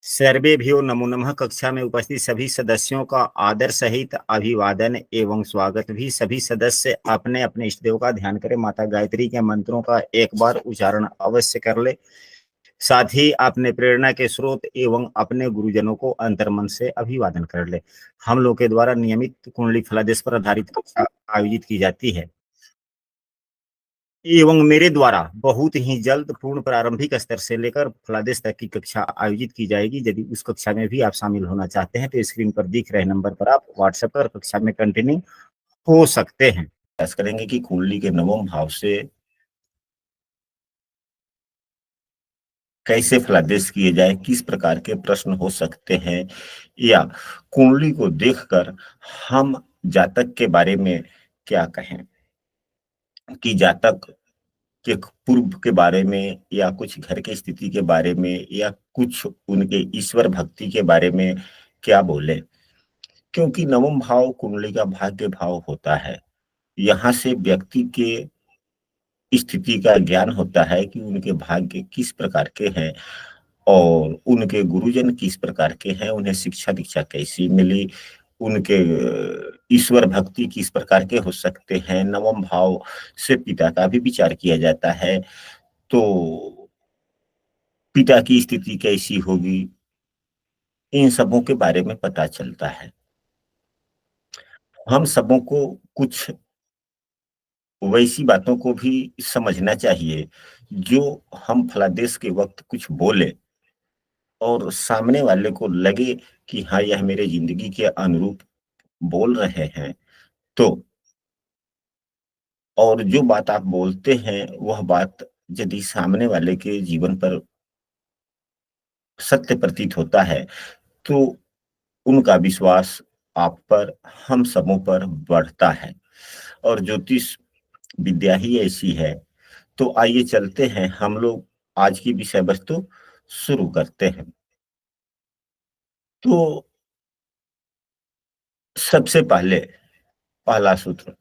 सर्वेभ्यो नमो नमः। कक्षा में उपस्थित सभी सदस्यों का आदर सहित अभिवादन एवं स्वागत। भी सभी सदस्य अपने अपने इष्ट देव का ध्यान करें। माता गायत्री के मंत्रों का एक बार उच्चारण अवश्य कर ले। साथ ही अपने प्रेरणा के स्रोत एवं अपने गुरुजनों को अंतर्मन से अभिवादन कर ले। हम लोग के द्वारा नियमित कुंडली फलादेश पर आधारित कक्षा आयोजित की जाती है एवं मेरे द्वारा बहुत ही जल्द पूर्ण प्रारंभिक स्तर से लेकर फलादेश तक की कक्षा आयोजित की जाएगी। यदि उस कक्षा में भी आप शामिल होना चाहते हैं तो स्क्रीन पर दिख रहे नंबर पर आप व्हाट्सएप पर कक्षा में कंटिन्यू हो सकते हैं। प्रयास करेंगे कि कुंडली के नवम भाव से कैसे फलादेश किए जाए, किस प्रकार के प्रश्न हो सकते हैं, या कुंडली को देखकर हम जातक के बारे में क्या कहें कि जातक के पूर्व के बारे में, या कुछ घर की स्थिति के बारे में, या कुछ उनके ईश्वर भक्ति के बारे में क्या बोले। क्योंकि नवम भाव कुंडली का भाग्य भाव होता है। यहाँ से व्यक्ति के स्थिति का ज्ञान होता है कि उनके भाग्य किस प्रकार के हैं और उनके गुरुजन किस प्रकार के हैं, उन्हें शिक्षा दीक्षा कैसी मिली, उनके ईश्वर भक्ति किस प्रकार के हो सकते हैं। नवम भाव से पिता का भी विचार किया जाता है, तो पिता की स्थिति कैसी होगी, इन सबों के बारे में पता चलता है। हम सबों को कुछ वैसी बातों को भी समझना चाहिए जो हम फलादेश के वक्त कुछ बोले और सामने वाले को लगे कि हाँ, यह मेरे जिंदगी के अनुरूप बोल रहे हैं। तो और जो बात आप बोलते हैं वह बात यदि सामने वाले के जीवन पर सत्य प्रतीत होता है तो उनका विश्वास आप पर, हम सबों पर बढ़ता है। और ज्योतिष विद्या ही ऐसी है। तो आइए चलते हैं, हम लोग आज की विषय वस्तु शुरू करते हैं। तो सबसे पहले पहला सूत्र,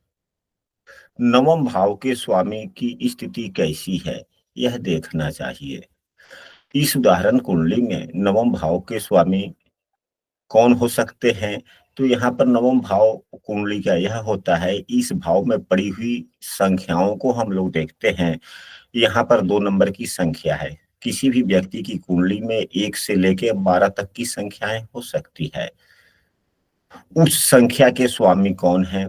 नवम भाव के स्वामी की स्थिति कैसी है यह देखना चाहिए। इस उदाहरण कुंडली में नवम भाव के स्वामी कौन हो सकते हैं? तो यहाँ पर नवम भाव कुंडली का यह होता है, इस भाव में पड़ी हुई संख्याओं को हम लोग देखते हैं। यहाँ पर 2 नंबर की संख्या है। किसी भी व्यक्ति की कुंडली में 1 से लेकर 12 तक की संख्याएं हो सकती है। उस संख्या के स्वामी कौन है?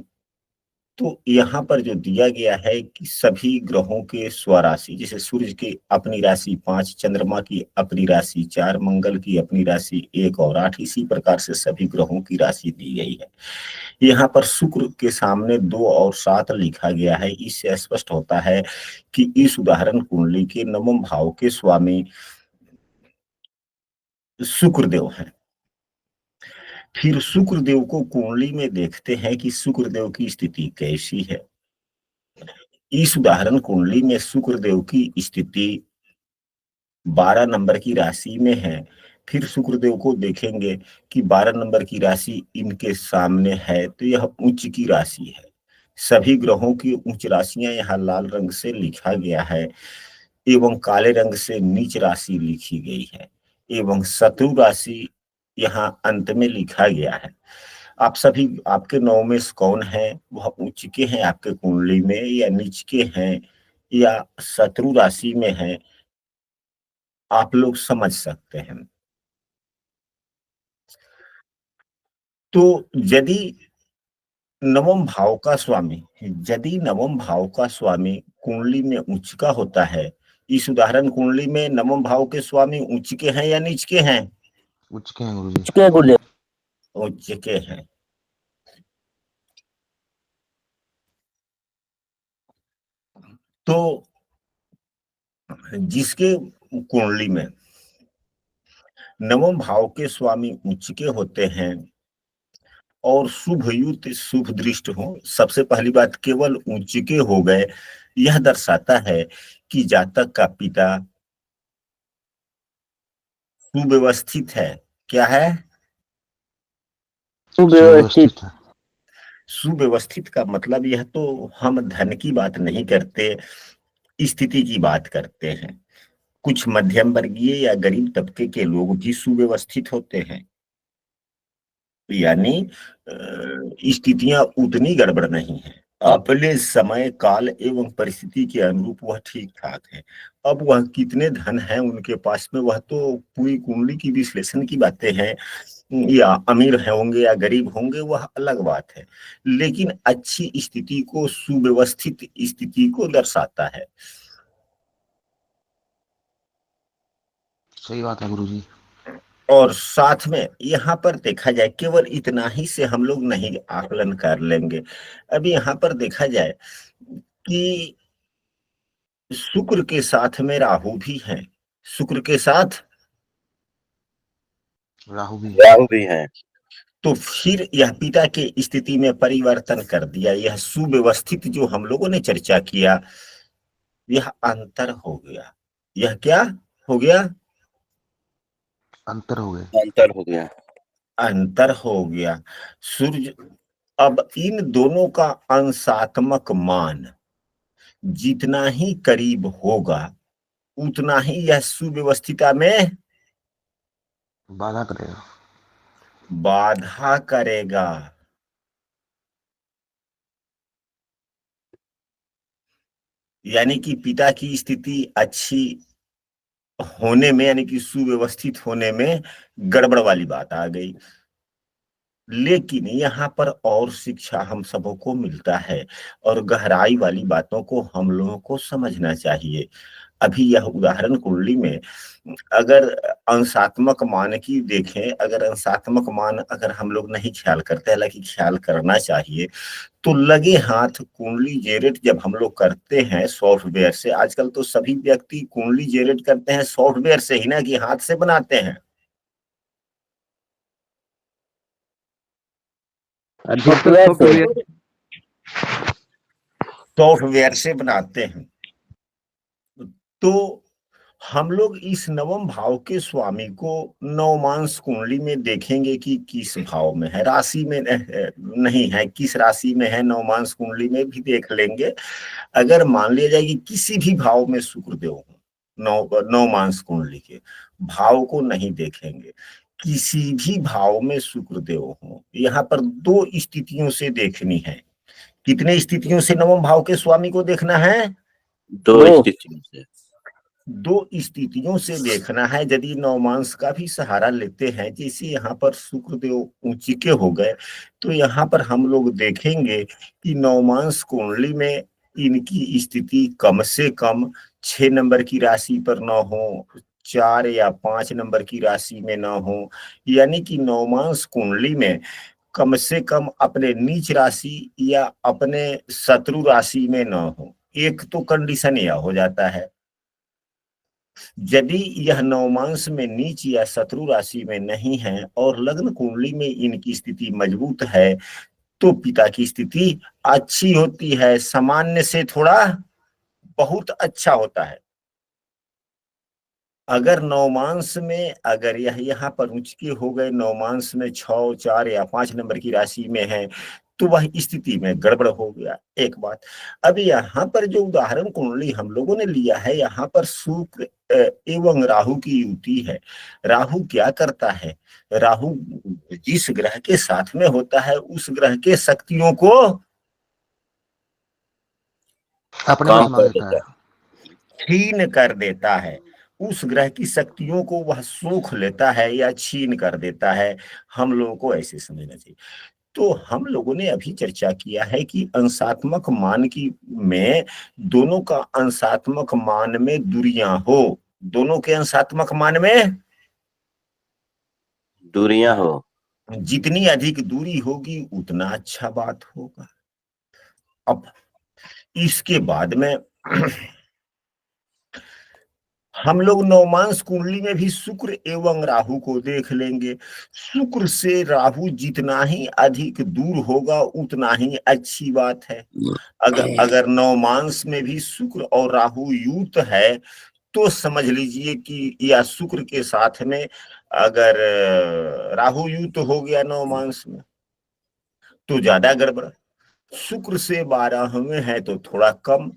तो यहाँ पर जो दिया गया है कि सभी ग्रहों के स्वराशि, जैसे सूर्य की अपनी राशि 5, चंद्रमा की अपनी राशि 4, मंगल की अपनी राशि 1 और 8, इसी प्रकार से सभी ग्रहों की राशि दी गई है। यहाँ पर शुक्र के सामने 2 और 7 लिखा गया है। इससे स्पष्ट होता है कि इस उदाहरण कुंडली के नवम भाव के स्वामी शुक्रदेव हैं। फिर शुक्रदेव को कुंडली में देखते हैं कि शुक्रदेव की स्थिति कैसी है। इस उदाहरण कुंडली में शुक्रदेव की स्थिति 12 नंबर की राशि में है। फिर शुक्रदेव को देखेंगे कि 12 नंबर की राशि इनके सामने है, तो यह उच्च की राशि है। सभी ग्रहों की उच्च राशियां यहाँ लाल रंग से लिखा गया है एवं काले रंग से नीच राशि लिखी गई है एवं शत्रु राशि यहाँ अंत में लिखा गया है। आप सभी, आपके नौ में कौन है, वह उच्च के हैं आपके कुंडली में, या नीच के हैं, या शत्रु राशि में है, आप लोग समझ सकते हैं। तो यदि नवम भाव का स्वामी यदि नवम भाव का स्वामी कुंडली में उच्च का होता है, इस उदाहरण कुंडली में नवम भाव के स्वामी उच्च के हैं या नीच के हैं? उच्च के हैं गुरुजी। उच्च के हैं। तो जिसके कुंडली में नवम भाव के स्वामी उच्च के होते हैं और शुभ युक्त शुभ दृष्ट हो, सबसे पहली बात केवल उच्च के हो गए, यह दर्शाता है कि जातक का पिता सुव्यवस्थित है। क्या है? सुव्यवस्थित। सुव्यवस्थित का मतलब यह तो हम धन की बात नहीं करते, स्थिति की बात करते हैं। कुछ मध्यम वर्गीय या गरीब तबके के लोग भी सुव्यवस्थित होते हैं, यानी स्थितियां उतनी गड़बड़ नहीं है। अपने समय काल एवं परिस्थिति के अनुरूप वह ठीक ठाक है। अब वह कितने धन है उनके पास में, वह तो पूरी कुंडली की विश्लेषण की बातें हैं, या अमीर है होंगे या गरीब होंगे वह अलग बात है, लेकिन अच्छी स्थिति को, सुव्यवस्थित स्थिति को दर्शाता है। सही बात है गुरुजी। और साथ में यहाँ पर देखा जाए, केवल इतना ही से हम लोग नहीं आकलन कर लेंगे। अभी यहाँ पर देखा जाए कि शुक्र के साथ में राहु भी है, शुक्र के साथ राहु भी है। तो फिर यह पिता के स्थिति में परिवर्तन कर दिया। यह सुव्यवस्थित जो हम लोगों ने चर्चा किया, यह अंतर हो गया। यह क्या हो गया? अंतर हो गया। अंतर हो गया। सूर्य, अब इन दोनों का अंशात्मक मान जितना ही करीब होगा उतना ही यह सुव्यवस्थिता में बाधा करेगा। बाधा करेगा। यानी कि पिता की स्थिति अच्छी होने में, यानी कि सुव्यवस्थित होने में गड़बड़ वाली बात आ गई। लेकिन यहाँ पर और शिक्षा हम सबों को मिलता है, और गहराई वाली बातों को हम लोगों को समझना चाहिए। अभी यह उदाहरण कुंडली में अगर अंशात्मक मान की देखें, अगर अंशात्मक मान अगर हम लोग नहीं ख्याल करते, हालांकि ख्याल करना चाहिए, तो लगे हाथ कुंडली जेरेट जब हम लोग करते हैं सॉफ्टवेयर से, आजकल तो सभी व्यक्ति कुंडली जेरेट करते हैं सॉफ्टवेयर से ही ना, कि हाथ से बनाते हैं। सॉफ्टवेयर से बनाते हैं। तो हम लोग इस नवम भाव के स्वामी को नवमांश कुंडली में देखेंगे कि किस भाव में है, राशि में नहीं है, किस राशि में है, नवमांश कुंडली में भी देख लेंगे। अगर मान लिया जाए कि किसी भी भाव में शुक्रदेव हो, नवमांश कुंडली के भाव को नहीं देखेंगे, किसी भी भाव में शुक्रदेव हो, यहाँ पर दो स्थितियों से देखनी है। कितने स्थितियों से नवम भाव के स्वामी को देखना है? दो स्थितियों से। दो स्थितियों से देखना है। यदि नवमांश का भी सहारा लेते हैं, जैसे यहाँ पर शुक्रदेव ऊंचिके हो गए, तो यहाँ पर हम लोग देखेंगे कि नवमांश कुंडली में इनकी स्थिति कम से कम 6 नंबर की राशि पर न हो, 4 या 5 नंबर की राशि में न हो, यानी कि नवमांश कुंडली में कम से कम अपने नीच राशि या अपने शत्रु राशि में न हो। एक तो कंडीशन यह हो जाता है। यदि यह नवमांश में नीच या शत्रु राशि में नहीं है और लग्न कुंडली में इनकी स्थिति मजबूत है, तो पिता की स्थिति अच्छी होती है, सामान्य से थोड़ा बहुत अच्छा होता है। अगर नवमांश में, अगर यह यहाँ पर उचके हो गए, नवमांश में 6, 4 या 5 नंबर की राशि में है, तो वह स्थिति में गड़बड़ हो गया। एक बात। अब यहाँ पर जो उदाहरण कुंडली हम लोगों ने लिया है, यहाँ पर शुक्र एवं राहु की युति है। राहु क्या करता है? राहु जिस ग्रह के साथ में होता है, उस ग्रह के शक्तियों को अपने में समा देता है, छीन कर देता है। उस ग्रह की शक्तियों को वह सोख लेता है या छीन कर देता है। हम लोगों को ऐसे समझना चाहिए। तो हम लोगों ने अभी चर्चा किया है कि अंशात्मक मान की में दोनों का अंशात्मक मान में दूरियां हो, दोनों के अंशात्मक मान में दूरियां हो, जितनी अधिक दूरी होगी उतना अच्छा बात होगा। अब इसके बाद में हम लोग नवमांश कुंडली में भी शुक्र एवं राहु को देख लेंगे। शुक्र से राहु जितना ही अधिक दूर होगा उतना ही अच्छी बात है। अगर नवमांश में भी शुक्र और राहु युत है, तो समझ लीजिए कि या शुक्र के साथ में अगर राहु युत हो गया नवमांश में, तो ज्यादा गड़बड़। शुक्र से 12वें है तो थोड़ा कम,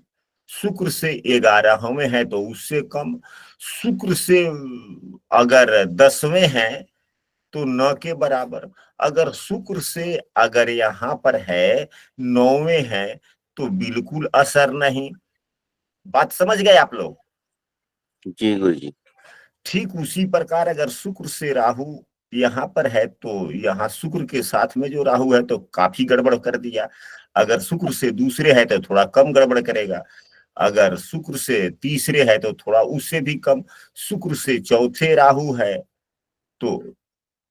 शुक्र से 11वें है तो उससे कम, शुक्र से अगर 10वें है तो न के बराबर, अगर शुक्र से अगर यहाँ पर है 9वें है तो बिल्कुल असर नहीं। बात समझ गए आप लोग? जी गुरुजी। ठीक उसी प्रकार अगर शुक्र से राहु यहाँ पर है तो यहाँ शुक्र के साथ में जो राहु है तो काफी गड़बड़ कर दिया। अगर शुक्र से दूसरे है तो थोड़ा कम गड़बड़ करेगा, अगर शुक्र से तीसरे है तो थोड़ा उससे भी कम, शुक्र से चौथे राहु है तो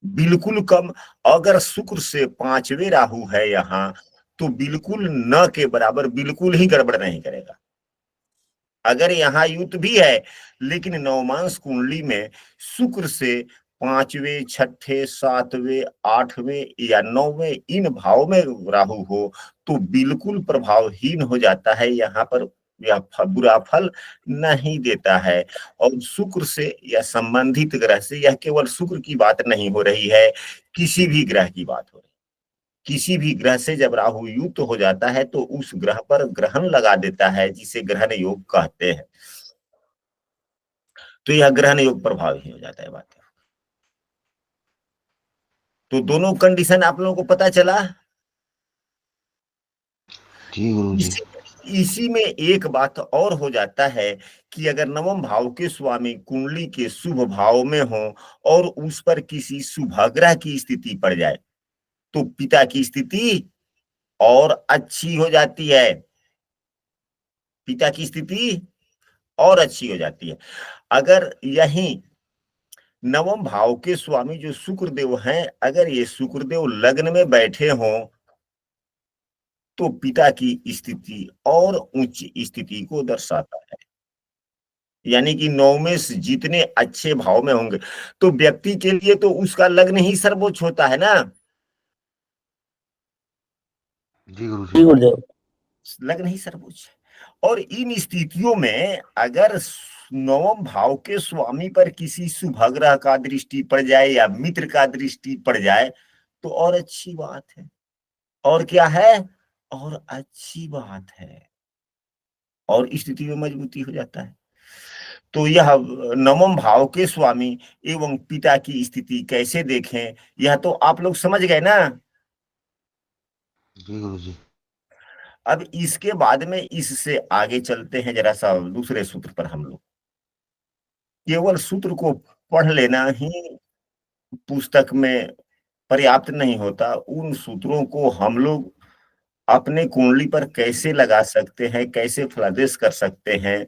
बिल्कुल कम, अगर शुक्र से 5वें राहु है यहाँ तो बिल्कुल न के बराबर, बिल्कुल ही गड़बड़ नहीं करेगा। अगर यहाँ युत भी है लेकिन नवमांश कुंडली में शुक्र से 5वें, 6ठे, 7वें, 8वें या 9वें इन भाव में राहु हो तो बिल्कुल प्रभावहीन हो जाता है, यहाँ पर यह बुरा फल नहीं देता है। और शुक्र से या संबंधित ग्रह से, यह केवल शुक्र की बात नहीं हो रही है, किसी भी ग्रह की बात हो रही है। किसी भी ग्रह से जब राहु युक्त हो जाता है तो उस ग्रह पर ग्रहण लगा देता है, जिसे ग्रहण योग कहते हैं। तो यह ग्रहण योग प्रभावी हो जाता है। बात तो दोनों कंडीशन आप लोगों को पता चला। जी गुरुजी। इसी में एक बात और हो जाता है कि अगर नवम भाव के स्वामी कुंडली के शुभ भाव में हो और उस पर किसी शुभग्रह की स्थिति पड़ जाए तो पिता की स्थिति और अच्छी हो जाती है, पिता की स्थिति और अच्छी हो जाती है। अगर यही नवम भाव के स्वामी जो शुक्रदेव हैं, अगर ये शुक्रदेव लग्न में बैठे हों तो पिता की स्थिति और उच्च स्थिति को दर्शाता है। यानी कि 9वें से जितने अच्छे भाव में होंगे तो व्यक्ति के लिए तो उसका लग्न ही सर्वोच्च होता है ना। जी गुरुजी। जी गुरुदेव। लग्न ही सर्वोच्च है। और इन स्थितियों में अगर नवम भाव के स्वामी पर किसी शुभग्रह का दृष्टि पड़ जाए या मित्र का दृष्टि पड़ जाए तो और अच्छी बात है। और क्या है? और अच्छी बात है, और स्थिति में मजबूती हो जाता है। तो यह नवम भाव के स्वामी एवं पिता की स्थिति कैसे देखें, यह तो आप लोग समझ गए ना। जी गुरुजी। अब इसके बाद में इससे आगे चलते हैं जरा सा दूसरे सूत्र पर। हम लोग केवल सूत्र को पढ़ लेना ही पुस्तक में पर्याप्त नहीं होता, उन सूत्रों को हम लोग अपने कुंडली पर कैसे लगा सकते हैं, कैसे फलादेश कर सकते हैं।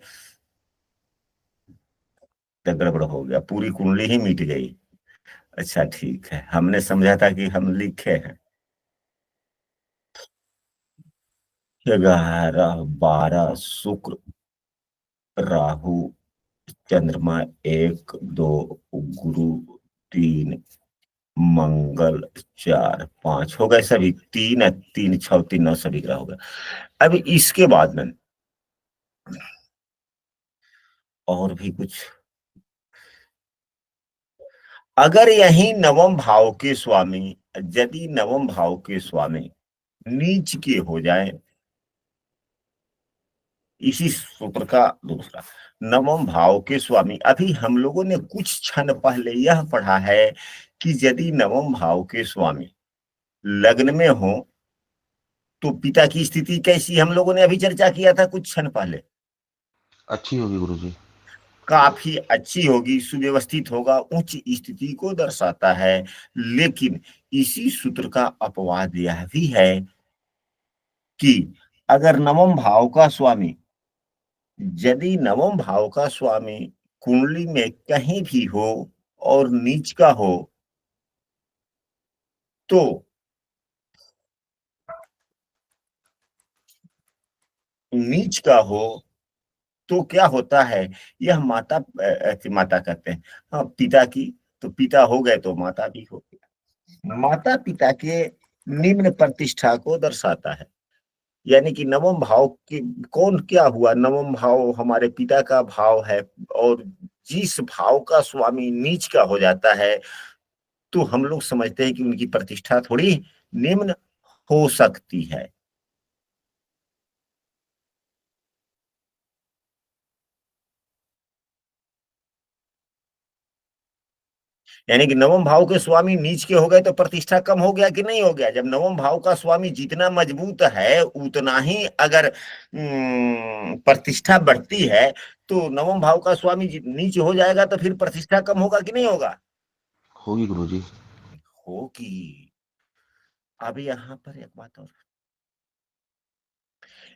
तो गड़बड़ हो गया, पूरी कुंडली ही मिट गई। अच्छा ठीक है, हमने समझा था कि हम लिखे हैं 11, 12 शुक्र, राहु, चंद्रमा 1, 2 गुरु, 3 मंगल, 4, 5 हो गए सभी। 3 3 6 3 9 सभी ग्रह हो गए। अब इसके बाद में और भी कुछ, अगर यही नवम भाव के स्वामी, यदि नवम भाव के स्वामी नीच के हो जाए, इसी सूत्र का दूसरा, नवम भाव के स्वामी, अभी हम लोगों ने कुछ क्षण पहले यह पढ़ा है कि यदि नवम भाव के स्वामी लग्न में हो तो पिता की स्थिति कैसी, हम लोगों ने अभी चर्चा किया था कुछ क्षण पहले। अच्छी होगी गुरुजी। काफी अच्छी होगी, सुव्यवस्थित होगा, उच्च स्थिति को दर्शाता है। लेकिन इसी सूत्र का अपवाद यह भी है कि अगर नवम भाव का स्वामी, यदि नवम भाव का स्वामी कुंडली में कहीं भी हो और नीच का हो तो नीच का हो तो क्या होता है, यह माता माता कहते हैं, हाँ पिता की, तो पिता हो गए तो माता भी हो गया, माता पिता के निम्न प्रतिष्ठा को दर्शाता है। यानी कि नवम भाव के कौन क्या हुआ, नवम भाव हमारे पिता का भाव है और जिस भाव का स्वामी नीच का हो जाता है तो हम लोग समझते हैं कि उनकी प्रतिष्ठा थोड़ी निम्न हो सकती है। यानी कि नवम भाव के स्वामी नीच के हो गए तो प्रतिष्ठा कम हो गया कि नहीं हो गया? जब नवम भाव का स्वामी जितना मजबूत है उतना ही अगर प्रतिष्ठा बढ़ती है, तो नवम भाव का स्वामी नीच हो जाएगा तो फिर प्रतिष्ठा कम होगा कि नहीं होगा? होगी गुरुजी। होगी। अब यहाँ पर एक बात और,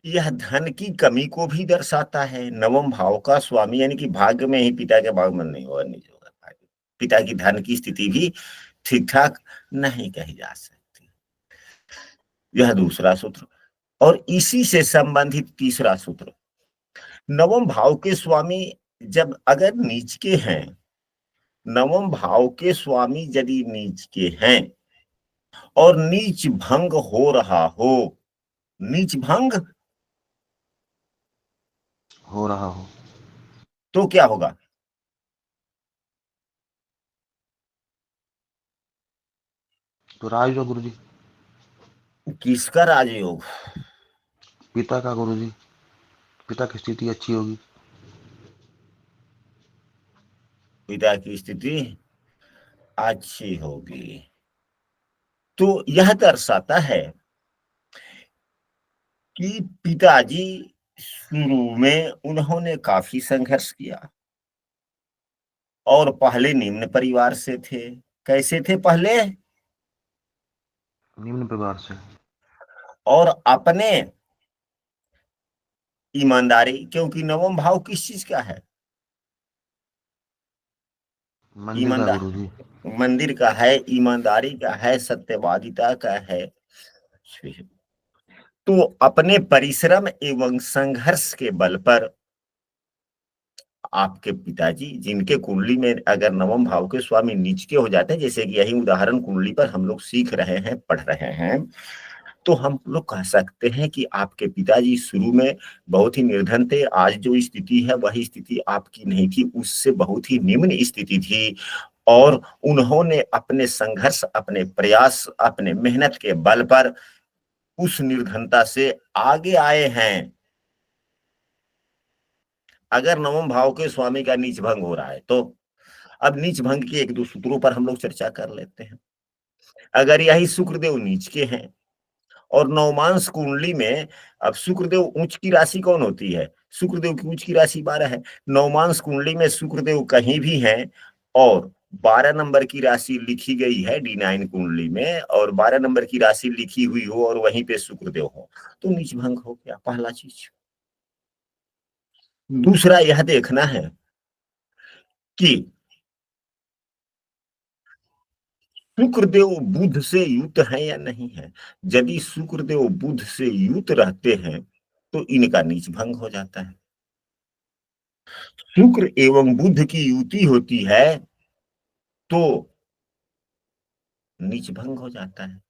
यह धन की कमी को भी दर्शाता है। नवम भाव का स्वामी यानी कि भाग्य में ही पिता के भाग में नहीं होगा, नीच होगा भाग्य, पिता की धन की स्थिति भी ठीक ठाक नहीं कही जा सकती। यह दूसरा सूत्र। और इसी से संबंधित तीसरा सूत्र, नवम भाव के स्वामी जब अगर नीच के हैं, नवम भाव के स्वामी यदि नीच के हैं और नीच भंग हो रहा हो, नीच भंग हो रहा हो तो क्या होगा? तो राजयोग गुरुजी। किसका राजयोग? पिता का गुरुजी, पिता की स्थिति अच्छी होगी। पिता की स्थिति अच्छी होगी। तो यह दर्शाता है कि पिताजी शुरू में उन्होंने काफी संघर्ष किया और पहले निम्न परिवार से थे। कैसे थे पहले? निम्न परिवार से। और अपने ईमानदारी, क्योंकि नवम भाव किस चीज का है? मंदिर का ईमानदार, गुरुजी। मंदिर का है, ईमानदारी का है, सत्यवादिता का है। तो अपने परिश्रम एवं संघर्ष के बल पर आपके पिताजी, जिनके कुंडली में अगर नवम भाव के स्वामी नीच के हो जाते हैं, जैसे कि यही उदाहरण कुंडली पर हम लोग सीख रहे हैं, पढ़ रहे हैं, तो हम लोग कह सकते हैं कि आपके पिताजी शुरू में बहुत ही निर्धन थे। आज जो स्थिति है वही स्थिति आपकी नहीं थी, उससे बहुत ही निम्न स्थिति थी। और उन्होंने अपने संघर्ष, अपने प्रयास, अपने मेहनत के बल पर उस निर्धनता से आगे आए हैं। अगर नवम भाव के स्वामी का नीच भंग हो रहा है तो अब नीच भंग के एक दो सूत्रों पर हम लोग चर्चा कर लेते हैं। अगर यही शुक्रदेव नीच के हैं और नवमांश कुंडली में, अब शुक्रदेव उच्च की राशि कौन होती है? शुक्रदेव की उच्च की राशि 12 है। नवमांश कुंडली में शुक्रदेव कहीं भी हैं और 12 नंबर की राशि लिखी गई है D9 कुंडली में, और 12 नंबर की राशि लिखी हुई हो और वहीं पे शुक्रदेव हो, तो नीच भंग हो गया, पहला चीज। दूसरा यह देखना है कि शुक्रदेव बुध से युक्त है या नहीं है। यदि शुक्रदेव बुध से युक्त रहते हैं तो इनका नीच भंग हो जाता है। शुक्र एवं बुध की युति होती है तो नीच भंग हो जाता है।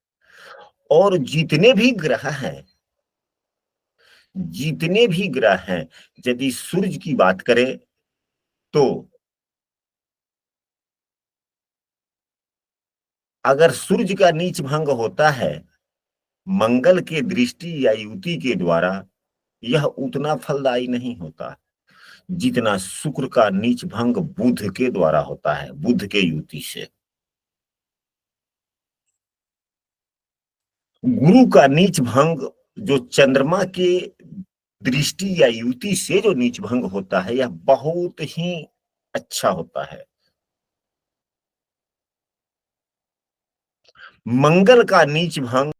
और जितने भी ग्रह हैं, जितने भी ग्रह हैं, यदि सूर्य की बात करें तो अगर सूर्य का नीच भंग होता है मंगल के दृष्टि या युति के द्वारा, यह उतना फलदायी नहीं होता जितना शुक्र का नीच भंग बुध के द्वारा होता है, बुध के युति से। गुरु का नीच भंग जो चंद्रमा के दृष्टि या युति से जो नीच भंग होता है, यह बहुत ही अच्छा होता है। मंगल का नीच भंग